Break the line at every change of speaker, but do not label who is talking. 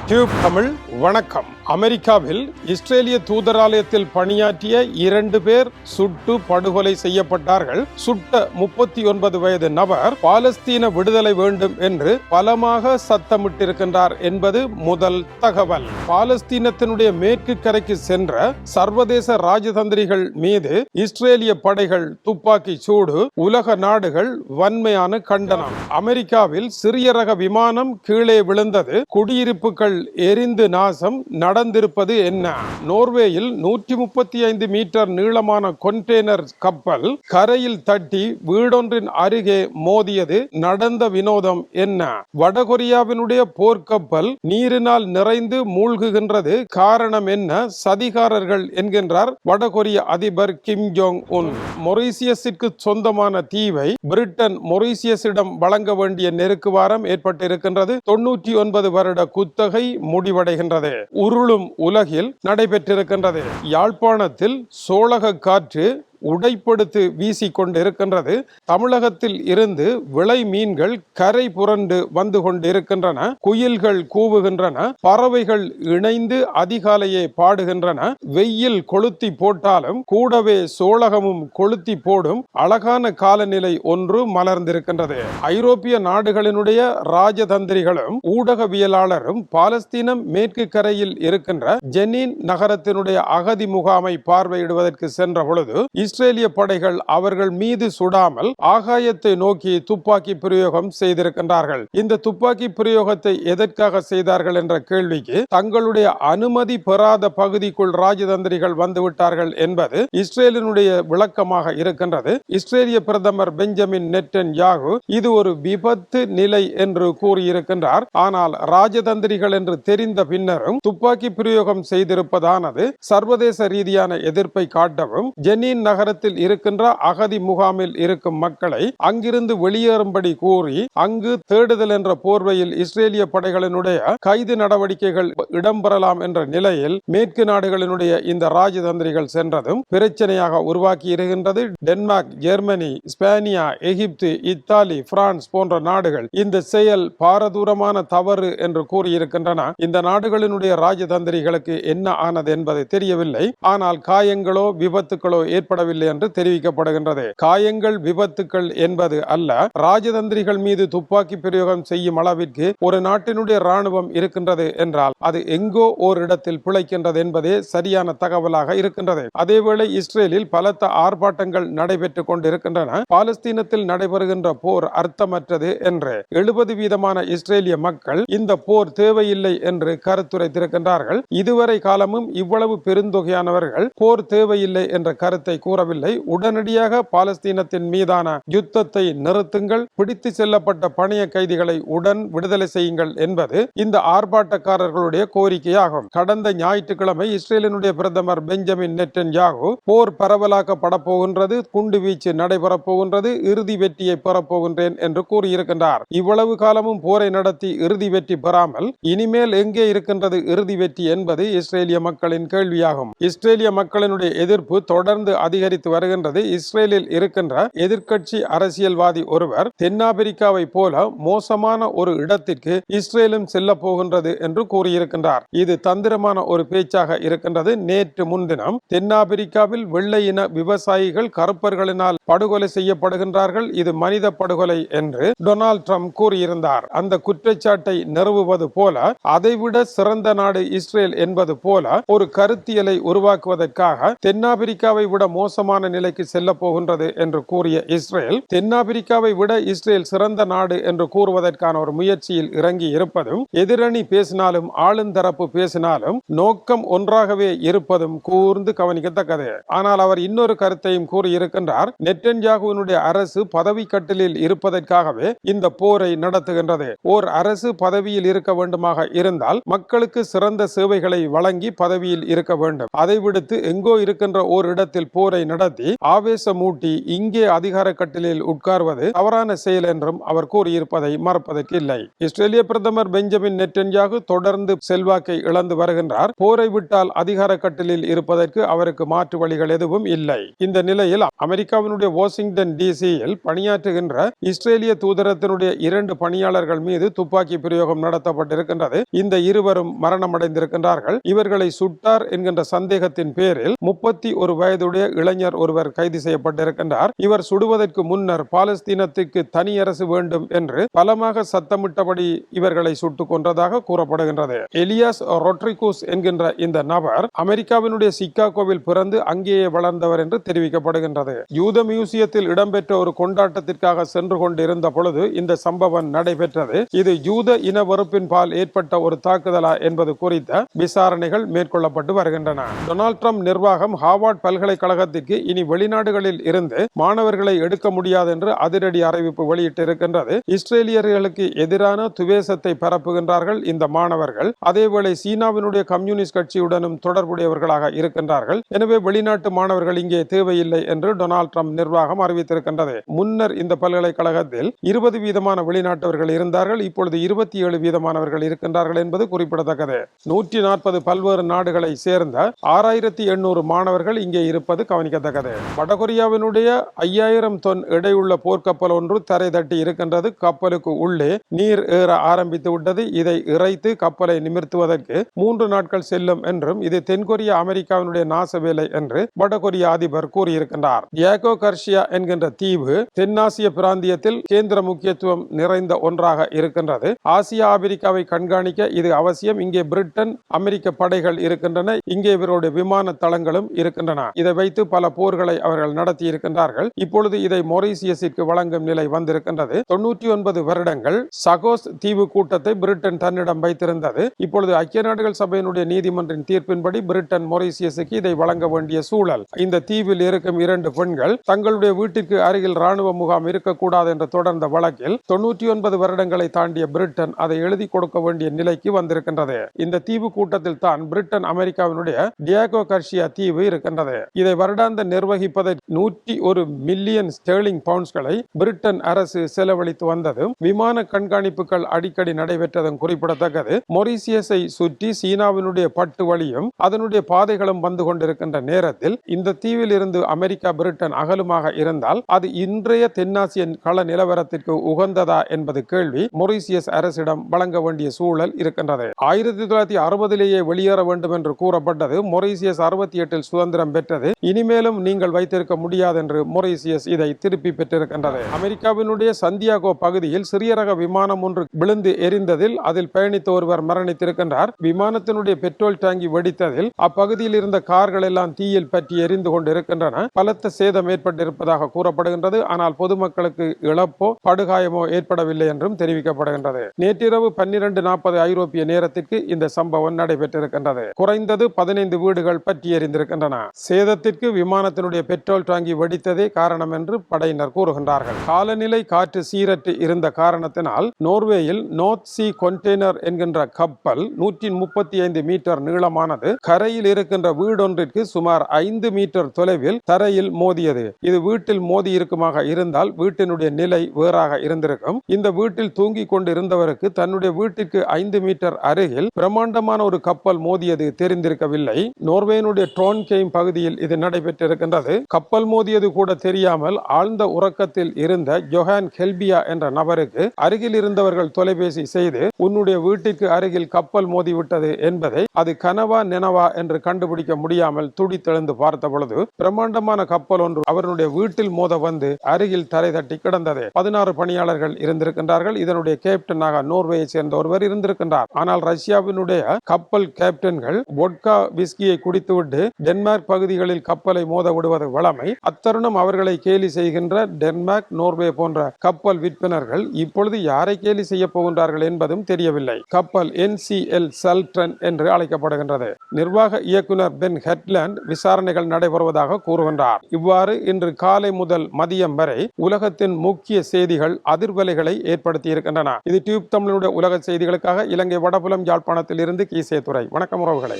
Tube Tamil வணக்கம். அமெரிக்காவில் இஸ்ரேலிய தூதராலயத்தில் பணியாற்றிய 2 பேர் சுட்டு படுகொலை செய்யப்பட்டார்கள். சுட்ட 39 வயது நபர் பாலஸ்தீன விடுதலை வேண்டும் என்று பலமாக சத்தமிட்டிருக்கின்றார் என்பது முதல் தகவல். பாலஸ்தீனத்தினுடைய மேற்கு கரைக்கு சென்ற சர்வதேச ராஜதந்திரிகள் மீது இஸ்ரேலிய படைகள் துப்பாக்கி சூடு. உலக நாடுகள் வன்மையான கண்டனம். அமெரிக்காவில் சிறிய ரக விமானம் கீழே விழுந்தது. குடியிருப்புகள் எரிந்து நாசம். நடந்திருப்பது என்ன? நோர்வேயில் 135 மீட்டர் நீளமான கொண்டெய்னர் கப்பல் கரையில் தட்டி வீடொன்றின் அருகே மோதியது. நடந்த வினோதம் என்ன? வடகொரியாவினுடைய போர்க்கப்பல் நீரினால் நிறைந்து மூழ்குகின்றது. காரணம் என்ன? சதிகாரர்கள் என்கின்றார் வடகொரிய அதிபர் கிம் ஜோங் உன். மொரீசியஸிற்கு சொந்தமான தீவை பிரிட்டன் மொரீசியஸிடம் வழங்க வேண்டிய நெருக்குவாரம் ஏற்பட்டிருக்கின்றது. 99 வருட குத்தகை முடிவடைகின்றது. உருளும் உலகில் நடைபெற்றிருக்கின்றது. யாழ்ப்பாணத்தில் சோழக காற்று உடைப்படுத்து வீசிக்கொண்டிருக்கின்றது. தமிழகத்தில் இருந்து விளை மீன்கள் கரை புரண்டு வந்து கொண்டிருக்கின்றன. குயில்கள் கூவுகின்றன. பறவைகள் இணைந்து அதிகாலையே பாடுகின்றன. வெயில் கொளுத்தி போட்டாலும் கூடவே சோழகமும் கொளுத்தி போடும் அழகான காலநிலை ஒன்று மலர்ந்திருக்கின்றது. ஐரோப்பிய நாடுகளினுடைய ராஜதந்திரிகளும் ஊடகவியலாளரும் பாலஸ்தீனம் மேற்கு கரையில் இருக்கின்ற ஜெனீன் நகரத்தினுடைய அகதி முகாமை பார்வையிடுவதற்கு சென்ற பொழுது இஸ்ரேலிய படைகள் அவர்கள் மீது சுடாமல் ஆகாயத்தை நோக்கி துப்பாக்கி பிரயோகம் செய்திருக்கின்றார்கள். இந்த துப்பாக்கி பிரயோகத்தை எதற்காக செய்தார்கள் என்ற கேள்விக்கு தங்களுடைய அனுமதி பெறாத பகுதிக்குள் ராஜதந்திரிகள் வந்துவிட்டார்கள் என்பது இஸ்ரேலினுடைய விளக்கமாக இருக்கின்றது. இஸ்ரேலிய பிரதமர் பெஞ்சமின் நெட்டன்யாகு இது ஒரு விபத்து நிலை என்று கூறியிருக்கின்றார். ஆனால் ராஜதந்திரிகள் என்று தெரிந்த பின்னரும் துப்பாக்கி பிரயோகம் செய்திருப்பதானது சர்வதேச ரீதியான எதிர்ப்பை காட்டவும் ஜெனீன் நகரத்தில் இருக்கின்ற அகதி முகாமில் இருக்கும் மக்களை அங்கிருந்து வெளியேறும்படி கூறி அங்கு தேடுதல் என்ற போர்வையில் இஸ்ரேலிய படைகளினுடைய கைது நடவடிக்கைகள் இடம்பெறலாம் என்ற நிலையில் மேற்கு நாடுகளினுடைய இந்த ராஜதந்திரிகள் சென்றதும் பிரச்சனையாக உருவாக்கி இருக்கின்றது. டென்மார்க், ஜெர்மனி, ஸ்பேனியா, எகிப்து, இத்தாலி, பிரான்ஸ் போன்ற நாடுகள் இந்த செயல் பாரதூரமான தவறு என்று கூறியிருக்கின்றன. இந்த நாடுகளினுடைய ராஜதந்திரிகளுக்கு என்ன ஆனது என்பது தெரியவில்லை. ஆனால் காயங்களோ விபத்துக்களோ ஏற்படவில்லை என்று தெரிவிக்கப்படுகின்றது. காயங்கள் விபத்துக்கள் என்பது அல்ல. ராஜதந்திரிகள் மீது துப்பாக்கி பிரயோகம் செய்யும் அளவிற்கு ஒரு நாட்டினுடைய ராணுவம் இருக்கின்றது என்றால் அது எங்கோ ஒரு இடத்தில் பிழைக்கின்றது என்பதே சரியான தகவலாக இருக்கின்றது. அதேவேளை இஸ்ரேலில் பலத்த ஆர்ப்பாட்டங்கள் நடைபெற்றுக் கொண்டிருக்கின்றன. பாலஸ்தீனத்தில் நடைபெறுகின்ற போர் அர்த்தமற்றது என்று 70% இஸ்ரேலிய மக்கள் இந்த போர் தேவையில்லை என்று கருத்துரைத்திருக்கின்றார்கள். இதுவரை காலமும் இவ்வளவு பெருந்தொகையானவர்கள் போர் தேவையில்லை என்ற கருத்தை கூறவில்லை. உடனடியாக பாலஸ்தீனத்தின் மீதான யுத்தத்தை நிறுத்துங்கள், பிடித்து செல்லப்பட்ட பணைய கைதிகளை உடன் விடுதலை செய்யுங்கள் என்பது இந்த ஆர்ப்பாட்டக்காரர்களுடைய கோரிக்கையாகும். கடந்த ஞாயிற்றுக்கிழமை இஸ்ரேலினுடைய பிரதமர் பெஞ்சமின் நெட்டன்யாகு போர் பரவலாக்கப்பட போகின்றது, குண்டு வீச்சு நடைபெறப் போகின்றது, இறுதி வெற்றியை பெறப்போகின்றேன் என்று கூறியிருக்கின்றார். இவ்வளவு காலமும் போரை நடத்தி இறுதி வெற்றி பெறாமல் இனிமேல் எங்கே இருக்கின்றது இறுதி வெற்றி என்பது இஸ்ரேலிய மக்களின் கேள்வியாகும். இஸ்ரேலிய மக்களினுடைய எதிர்ப்பு தொடர்ந்து அதிகரித்து வருகின்றது. இஸ்ரேலில் இருக்கின்ற எதிர்க்கட்சி அரசியல்வாதி ஒருவர் தென்னாப்பிரிக்காவை போல மோசமான ஒரு இடத்திற்கு இஸ்ரேலும் செல்ல போகின்றது என்று கூறியிருக்கின்றார். இது தந்திரமான ஒரு பேச்சாக இருக்கின்றது. நேற்று முன்தினம் தென்னாப்பிரிக்காவில் வெள்ளை இன விவசாயிகள் கருப்பர்களினால் படுகொலை செய்யப்படுகின்றார்கள், இது மனித படுகொலை என்று டொனால்ட் ட்ரம்ப் கூறியிருந்தார். அந்த குற்றச்சாட்டை நிறுவுவது போல அதைவிட சிறந்த நாடு இஸ்ரேல் என்பது போல ஒரு கருத்தியலை உருவாக்குவதற்காக தென்னாப்பிரிக்காவை விட மோசமான நிலைக்கு செல்ல போகின்றது என்று கூறிய இஸ்ரேல் தென்னாப்பிரிக்காவை விட இஸ்ரேல் சிறந்த நாடு என்று கூறுவதற்கான ஒரு முயற்சியில் இறங்கி இருப்பதும், எதிரணி பேசினாலும் ஆளுந்தரப்பு பேசினாலும் நோக்கம் ஒன்றாகவே இருப்பதும் கூர்ந்து கவனிக்கத்தக்கது. ஆனால் அவர் இன்னொரு கருத்தையும் கூறியிருக்கின்றார். நெட்டன்யாகுவினுடைய அரசு பதவி கட்டிலில் இருப்பதற்காகவே இந்த போரை நடத்துகின்றது. ஓர் அரசு பதவியில் இருக்க வேண்டுமாக இருந்தால் மக்களுக்கு சிறந்த சேவைகளை வழங்கி பதவியில் இருக்க வேண்டும். அதை விடுத்து எங்கோ இருக்கின்ற ஓர் இடத்தில் போரை நடத்தி ஆவேசமூட்டி இங்கே அதிகார கட்டிலில் உட்கார்வது தவறான செயல் என்றும் அவர் கூறியிருப்பதை மறப்பதற்கு இல்லை. இஸ்ரேலிய பிரதமர் பெஞ்சமின் நெட்டன்யாகு தொடர்ந்து செல்வாக்கை இழந்து வருகின்றார். போரை விட்டால் அதிகார கட்டிலில் இருப்பதற்கு அவருக்கு மாற்று வழிகள் எதுவும் இல்லை. இந்த நிலையில் அமெரிக்காவினுடைய வாஷிங்டன் டிசியில் பணியாற்றுகின்ற இஸ்ரேலிய தூதரத்தினுடைய 2 பணியாளர்கள் மீது துப்பாக்கி பிரயோகம் நடத்தப்பட்டிருக்கின்றது. இந்த இருவரும் மரணமடைந்திருக்கின்றார்கள். இவர்களை சுட்டார் என்கின்ற சந்தேகத்தின் பேரில் 31 வயதுடைய இளைஞர் ஒருவர் கைது செய்யப்பட்டிருக்கின்றார். இவர் சுடுவதற்கு முன்னர் பாலஸ்தீனத்துக்கு தனி அரசு வேண்டும் என்று பலமாக சத்தமிட்டபடி இவர்களை சுட்டுக் கொன்றதாக கூறப்படுகின்றது. எலியாஸ் ரொட்ரிகூஸ் என்கின்ற இந்த நபர் அமெரிக்காவினுடைய சிகாகோவில் பிறந்து அங்கேயே வளர்ந்தவர் என்று தெரிவிக்கப்படுகின்றது. யூத மியூசியத்தில் இடம்பெற்ற ஒரு கொண்டாட்டத்திற்காக சென்று கொண்டிருந்த பொழுது இந்த சம்பவம் நடைபெற்றது. இது யூத இன வெறுப்பின் பால் ஏற்பட்ட ஒரு தாக்குதலா என்பது குறித்த விசாரணைகள் மேற்கொள்ளப்பட்டு வருகின்றன. டொனால்ட் ட்ரம்ப் நிர்வாகம் ஹார்வர்ட் பல்கலைக்கழகத்திற்கு இனி வெளிநாடுகளில் இருந்து மாணவர்களை எடுக்க முடியாது என்று அதிரடி அறிவிப்பு வெளியிட்டிருக்கின்றது. இஸ்ரேலியர்களுக்கு எதிரான துவேசத்தை பரப்புகின்றார்கள் இந்த மாணவர்கள். அதேவேளை சீனாவினுடைய கம்யூனிஸ்ட் கட்சியுடனும் தொடர்புடையவர்களாக இருக்கின்றார்கள். எனவே வெளிநாட்டு மாணவர்கள் இங்கே தேவையில்லை என்று டொனால்ட் ட்ரம்ப் நிர்வாகம் அறிவித்திருக்கின்றது. முன்னர் இந்த பல்கலைக்கழகத்தில் 20 வீதமான வெளிநாட்டவர்கள் இருந்தார்கள். இப்பொழுது 27 வீதமானவர்கள் இருக்கின்றார்கள் என்பது குறிப்பிடத்தக்கது. 140 பல்வேறு நாடுகளை சேர்ந்த 6800 மாணவர்கள் இங்கே இருப்பது கவனிக்கத்தக்கது. வடகொரியாவினுடைய 5000 தொன் எடையுள்ள போர்க்கப்பல் ஒன்று தரை தட்டி இருக்கின்றது. கப்பலுக்கு உள்ளே நீர் ஏற ஆரம்பித்து விட்டது. இதை இறைத்து கப்பலை நிமிர்த்துவதற்கு 3 நாட்கள் செல்லும் என்றும் இது தென்கொரியா அமெரிக்காவினுடைய நாச வேலை என்று வடகொரிய அதிபர் கூறியிருக்கின்றார். டியாகோ கர்சியா என்கின்ற தீவு தென்னாசிய பிராந்தியத்தில் கேந்திர முக்கியத்துவம் நிறைந்த ஒன்றாக இருக்கின்றது. ஆசியா ஆப்பிரிக்காவை கண்காணிக்க இது அவசியம். இங்கே பிரிட்டன் அமெரிக்க படைகள் இருக்கின்றன. இங்கே இவருடைய விமான தளங்களும் இருக்கின்றன. இதை வைத்து பல போர்களை அவர்கள் நடத்தி இருக்கின்றார்கள். இப்பொழுது இதை மொரீசியஸிற்கு வழங்கும் நிலை வந்திருக்கின்றது. 99 வருடங்கள் சகோஸ் தீவு கூட்டத்தை பிரிட்டன் தன்னிடம் வைத்திருந்தது. இப்பொழுது ஐக்கிய நாடுகள் சபையினுடைய நீதிமன்றின் தீர்ப்பின்படி பிரிட்டன் மொரீசியஸுக்கு இதை வழங்க வேண்டிய சூழல். இந்த தீவில் இருக்கும் 2 பெண்கள் தங்களுடைய வீட்டிற்கு அருகில் ராணுவ முகாம் இருக்கக்கூடாது என்ற தொடர்ந்த வழக்கில் 99 வருடங்களை தாண்டிய பிரிட்டன் அதை எழுதி கொடுக்க வேண்டிய நிலைக்கு வந்திருக்கின்றது. இந்த தீவு கூட்டத்தில் தான் பிரிட்டன் அமெரிக்காவினுடைய டியாகோ கர்சியா தீவு இருக்கின்றது. இதை வருடாந்த நிர்வகிப்பதற்கு 101 மில்லியன் ஸ்டெர்லிங் பவுண்ட்ஸ்களை பிரிட்டன் அரசு செலவழித்து வந்ததும் விமான கண்காணிப்புகள் அடிக்கடி நடைபெற்றதும் குறிப்பிடத்தக்கது. மொரீசியஸை சுற்றி சீனாவினுடைய பட்டு வழியும் அதனுடைய பாதைகளும் வந்து கொண்டிருக்கின்ற நேரத்தில் இந்த தீவில் இருந்து அமெரிக்கா பிரிட்டன் அகலுமாக இருந்தால் அது இன்றைய தென்னாசிய கள நிலவரத்திற்கு உகந்ததா என்பது கேள்வி மொரீசியஸ் அரசிடம் வழங்க வேண்டிய சூழல் இருக்கின்றது. 1960லேயே வெளியேற வேண்டும் என்று கூறப்பட்டது. மொரீசியஸ் 68இல் சுதந்திரம் பெற்றது. இனிமேலும் நீங்கள் வைத்திருக்க முடியாது என்று மொரீசியஸ் இதை திருப்பி பெற்றிருக்கின்றது. அமெரிக்காவினுடைய சந்தியாகோ பகுதியில் சிறிய ரக விமானம் ஒன்று விழுந்து எரிந்ததில் அதில் பயணித்த ஒருவர் மரணித்திருக்கின்றார். விமானத்தினுடைய பெட்ரோல் டாங்கி வெடித்ததில் அப்பகுதியில் இருந்த கார்கள் எல்லாம் தீயில் பற்றி எரிந்து கொண்டிருக்கின்றன. பலத்த சேதம் ஏற்பட்டிருப்பதாக கூறப்படுகின்றது. ஆனால் பொதுமக்களுக்கு இழப்போ படுகாயமோ ஏற்படவில்லை என்றும் தெரிவிக்கப்படுகின்றது. நேற்றிரவு 12:40 ஐரோப்பிய நேரத்திற்கு இந்த சம்பவம் நடைபெற்றிருக்கின்றது. குறைந்தது 15 வீடுகள் பற்றி எரிந்திருக்கின்றன. சேதத்திற்கு விமானத்தினுடைய பெட்ரோல் டாங்கி வெடித்ததே காரணம் என்று படையினர் கூறுகின்றார்கள். காலநிலை காற்று சீரற்று இருந்த காரணத்தினால் நோர்வேயில் நோர்த் சி கண்டெய்னர் என்கின்ற கப்பல் 135 மீட்டர் நீளமானது கரையில் இருக்கின்ற வீடொன்றிற்கு சுமார் 5 மீட்டர் தொலைவில் தரையில் மோதியது. இது வீட்டில் மோதி இருக்குமாக இருந்தால் வீட்டினுடைய நிலை வேறாக இருந்திருக்கும். இந்த வீட்டில் தூங்கிக் கொண்டு இருந்தவருக்கு தன்னுடைய வீட்டிற்கு 5 மீட்டர் அருகில் பிரம்மாண்டமான ஒரு கப்பல் மோதியது தெரிந்திருக்கவில்லை. நோர்வேயினுடைய ட்ரோன்கெய்ம் பகுதியில் இது நடைபெற்றிருக்கின்றது. கப்பல் மோதியது கூட தெரியாமல் ஆழ்ந்த உறக்கத்தில் இருந்த ஜொஹான் கெல்பியா என்ற நபருக்கு அருகில் இருந்தவர்கள் தொலைபேசி செய்து உன்னுடைய வீட்டிற்கு அருகில் கப்பல் மோதிவிட்டது என்பதை அது கனவா நினவா என்று கண்டுபிடிக்க முடியாமல் துடித்தெழுந்து பார்த்த பொழுது பிரம்மாண்டமான கப்பல் ஒன்று அவருடைய வீட்டில் மோத வந்து அருகில் தரை தட்டி கிடந்தது. 16 பணியாளர்கள் இருந்திருக்கின்றார்கள். இதனுடைய கேப்டனாக நோர்வேயை சேர்ந்த ஒருவர் இருந்திருக்கின்றார். ஆனால் ரஷ்யாவினுடைய கப்பல் கேப்டன்கள் வோட்கா விஸ்கியை குடித்துவிட்டு டென்மார்க் பகுதிகளில் கப்பலை மோத விடுவது வழமை. அத்தருணம் அவர்களை கேலி செய்கின்ற டென்மார்க், நோர்வே போன்ற கப்பல் விற்பனர்கள் இப்பொழுது யாரை கேலி செய்ய போகின்றார்கள் என்பதும் தெரியவில்லை. கப்பல் NCL சல்ட்ரன் என்று அழைக்கப்படுகின்றது. நிர்வாக இயக்குனர் பென் ஹெட்லாண்ட் விசாரணைகள் நடைபெறுவதாக கூறுகின்றார். இவ்வாறு இன்று காலை முதல் மதியம் வரை உலகத்தின் முக்கிய செய்திகள் அதிர்வலைகளை ஏற்படுத்தி இருக்கின்றன. இது டியூப் தமிழனுடைய உலக செய்திகளுக்காக இலங்கை வடபுலம் யாழ்ப்பாணத்தில் இருந்து கீசே துறை. வணக்கம் உறவுகளை.